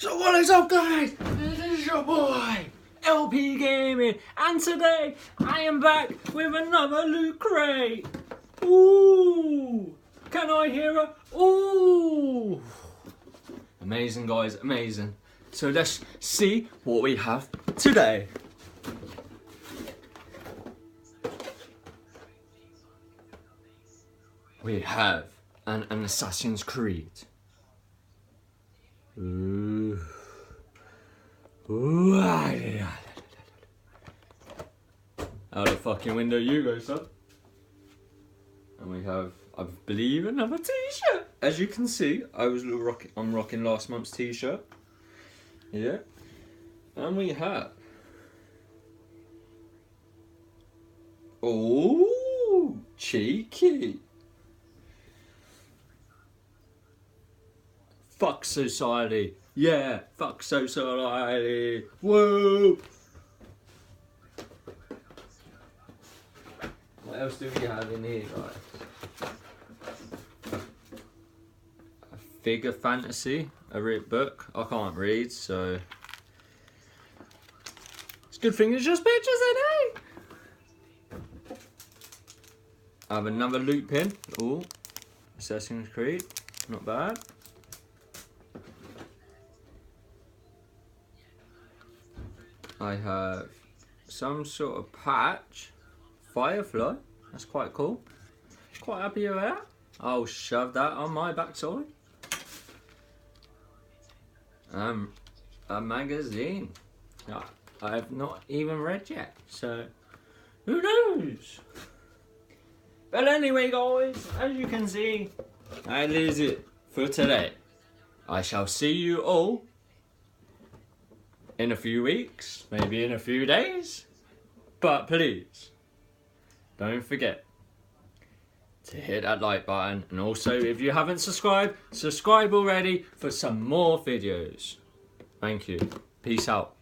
So what is up, guys? This is your boy LP Gaming, and today I am back with another loot crate. Ooh! Can I hear a ooh? Amazing, guys, amazing. So let's see what we have today. We have an Assassin's Creed. Ooh. Ooh. Out the fucking window you go, son. And we have, I believe, another t-shirt. As you can see, I'm rocking last month's t-shirt. Yeah. And we have, oh, cheeky. Fuck society. Yeah, fuck society. Whoa. What else do we have in here, guys? A figure fantasy, a written book. I can't read, so it's a good thing there's just pictures in it. I have another loot pin. Oh, Assassin's Creed, not bad. I have some sort of patch, Firefly, that's quite cool. Quite happy with that. I'll shove that on my backside. A magazine that I have not even read yet, so who knows? But anyway, guys, as you can see, that is it for today. I shall see you all in a few weeks, maybe in a few days, but please don't forget to hit that like button, and also if you haven't subscribed, subscribe already for some more videos. Thank you. Peace out.